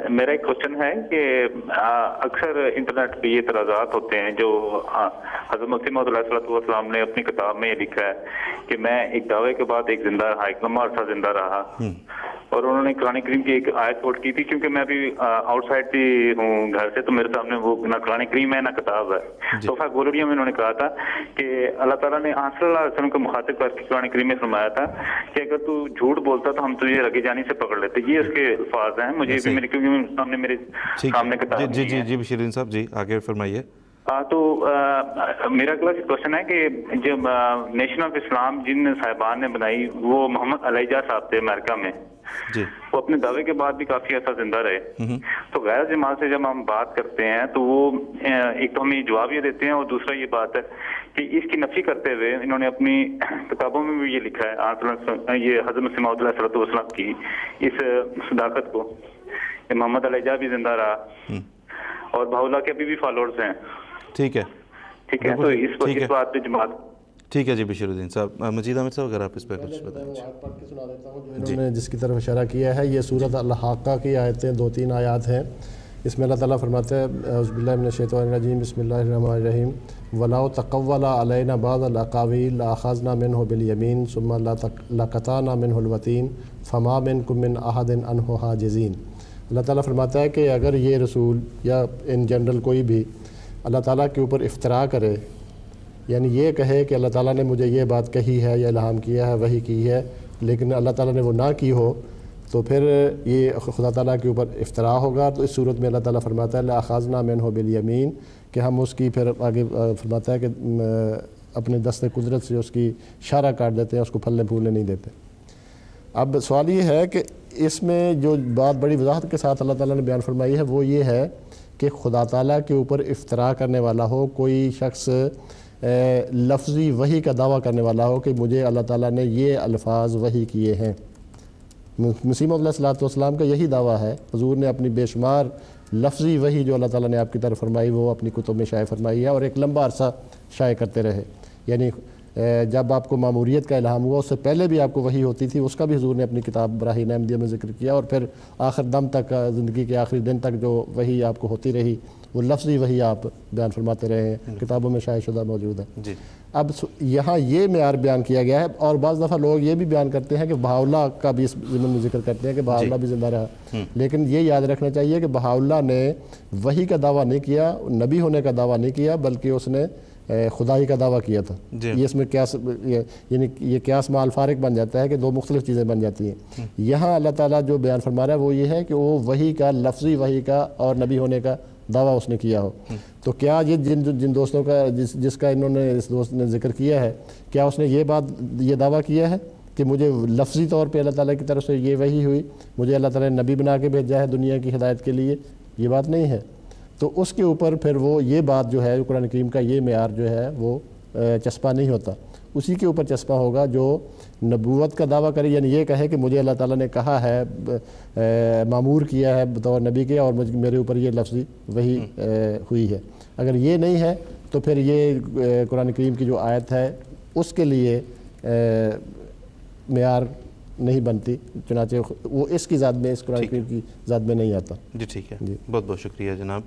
میرا ایک کوشچن ہے کہ اکثر انٹرنیٹ پہ یہ اعتراضات ہوتے ہیں جو حضرت مسیح موعود علیہ السلام نے اپنی کتاب میں یہ لکھا ہے کہ میں ایک دعوے کے بعد ایک ایک لمبا عرصہ زندہ رہا، اور انہوں نے قرآن کریم کی ایک آیت کوٹ کی تھی، کیونکہ میں ابھی آؤٹ سائڈ بھی ہوں گھر سے، تو میرے سامنے وہ نہ قرآن کریم ہے نہ کتاب ہے۔ تحفہ گولڑیوں میں انہوں نے کہا تھا کہ اللہ تعالیٰ نے صلی اللہ علیہ وسلم کو مخاطب کر کے قرآن کریم میں فرمایا تھا کہ اگر تو جھوٹ بولتا تو ہم تجھے رگے جانی سے پکڑ لیتے۔ یہ اس کے الفاظ ہیں، مجھے بھی کیونکہ سامنے میرے سامنے کتاب جی بشیر الدین صاحب جی آگے فرمائیے۔ تو میرا اگلا کوشچن ہے کہ جب نیشن آف اسلام جن صاحبان نے بنائی وہ محمد علیجہ صاحب تھے امریکہ میں، وہ اپنے دعوے کے بعد بھی کافی عرصہ زندہ رہے۔ تو غیر جماعت سے جب ہم بات کرتے ہیں تو وہ ایک تو ہمیں جواب یہ دیتے ہیں، اور دوسرا یہ بات ہے کہ اس کی نفی کرتے ہوئے انہوں نے اپنی کتابوں میں بھی یہ لکھا ہے، یہ حضرت مسیح موعود علیہ السلام کی اس صداقت کو کہ محمد علیجہ بھی زندہ رہا اور بہاؤاللہ کے ابھی بھی فالوورز ہیں۔ ٹھیک ہے، تو اس بات پہ جماعت ٹھیک ہے جی بشیر الدین صاحب۔ مجید عامر صاحب اگر آپ اس پہ کچھ بتائیں۔ پڑھ کے سنا دیتا ہوں جو انہوں نے جس کی طرف اشارہ کیا ہے، یہ سورۃ الحاقہ کی آیتیں 2-3 آیات ہیں۔ اس میں اللہ تعالیٰ فرماتے ہیں اعوذ باللہ من الشیطان الرجیم بسم اللہ الرحمن الرحیم وَلَوْ تَقَوَّلَ عَلَيْنَا بَعْضَ الْأَقَاوِيلِ لَأَخَذْنَا مِنْهُ بِالْيَمِينِ ثُمَّ لَقَطَعْنَا مِنْهُ الْوَتِينَ فَمَا مِنْكُم مِّنْ أَحَدٍ عَنْهُ حَاجِزِينَ۔ اللہ تعالیٰ فرماتا ہے کہ اگر یہ رسول یا ان جنرل کوئی بھی اللہ تعالیٰ کے اوپر افتراء کرے، یعنی یہ کہے کہ اللہ تعالیٰ نے مجھے یہ بات کہی ہے یا الہام کیا ہے، وحی کی ہے، لیکن اللہ تعالیٰ نے وہ نہ کی ہو، تو پھر یہ خدا تعالیٰ کے اوپر افتراء ہوگا۔ تو اس صورت میں اللہ تعالیٰ فرماتا ہے لَأَخَذْنَا مِنْهُ بِالْيَمِينِ کہ ہم اس کی پھر آگے فرماتا ہے کہ اپنے دست قدرت سے اس کی اشارہ کاٹ دیتے ہیں، اس کو پھلنے پھولنے نہیں دیتے۔ اب سوال یہ ہے کہ اس میں جو بات بڑی وضاحت کے ساتھ اللہ تعالیٰ نے بیان فرمائی ہے وہ یہ ہے کہ خدا تعالیٰ کے اوپر افتراء کرنے والا ہو، کوئی شخص لفظی وحی کا دعویٰ کرنے والا ہو کہ مجھے اللہ تعالیٰ نے یہ الفاظ وحی کیے ہیں۔ مسیح موعود علیہ السلام کا یہی دعویٰ ہے، حضور نے اپنی بے شمار لفظی وحی جو اللہ تعالیٰ نے آپ کی طرف فرمائی وہ اپنی کتب میں شائع فرمائی ہے، اور ایک لمبا عرصہ شائع کرتے رہے۔ یعنی جب آپ کو ماموریت کا الہام ہوا اس سے پہلے بھی آپ کو وحی ہوتی تھی، اس کا بھی حضور نے اپنی کتاب براہین احمدیہ میں ذکر کیا، اور پھر آخر دم تک، زندگی کے آخری دن تک جو وحی آپ کو ہوتی رہی وہ لفظی وحی آپ بیان فرماتے رہے ہیں، کتابوں میں شائع شدہ موجود ہے۔ اب یہاں یہ معیار بیان کیا گیا ہے، اور بعض دفعہ لوگ یہ بھی بیان کرتے ہیں کہ بہاؤاللہ کا بھی اس ضمن میں ذکر کرتے ہیں کہ بہاؤاللہ بھی زندہ رہا، لیکن یہ یاد رکھنا چاہیے کہ بہاؤاللہ نے وحی کا دعویٰ نہیں کیا، نبی ہونے کا دعویٰ نہیں کیا، بلکہ اس نے خدائی کا دعویٰ کیا تھا۔ یہ اس میں قیاس، یعنی یہ قیاس مع الفارق بن جاتا ہے کہ دو مختلف چیزیں بن جاتی ہیں۔ یہاں اللہ تعالیٰ جو بیان فرما رہا ہے وہ یہ ہے کہ وہ وحی کا، لفظی وحی کا اور نبی ہونے کا دعویٰ اس نے کیا ہو۔ تو کیا یہ جن دوستوں کا جس کا انہوں نے اس دوست نے ذکر کیا ہے، کیا اس نے یہ دعویٰ کیا ہے کہ مجھے لفظی طور پہ اللہ تعالیٰ کی طرف سے یہ وحی ہوئی، مجھے اللہ تعالیٰ نے نبی بنا کے بھیجا ہے دنیا کی ہدایت کے لیے؟ یہ بات نہیں ہے۔ تو اس کے اوپر پھر وہ یہ بات جو ہے قرآن کریم کا یہ معیار جو ہے وہ چسپاں نہیں ہوتا، اسی کے اوپر چسپاں ہوگا جو نبوت کا دعویٰ کرے، یعنی یہ کہے کہ مجھے اللہ تعالیٰ نے کہا ہے، مامور کیا ہے بطور نبی کے، اور میرے اوپر یہ لفظی وحی ہوئی ہے۔ اگر یہ نہیں ہے تو پھر یہ قرآن کریم کی جو آیت ہے اس کے لیے معیار نہیں بنتی، چنانچہ وہ اس کی ذات میں، اس قرآن کریم کی ذات میں نہیں آتا۔ جی ٹھیک ہے، بہت بہت شکریہ جناب۔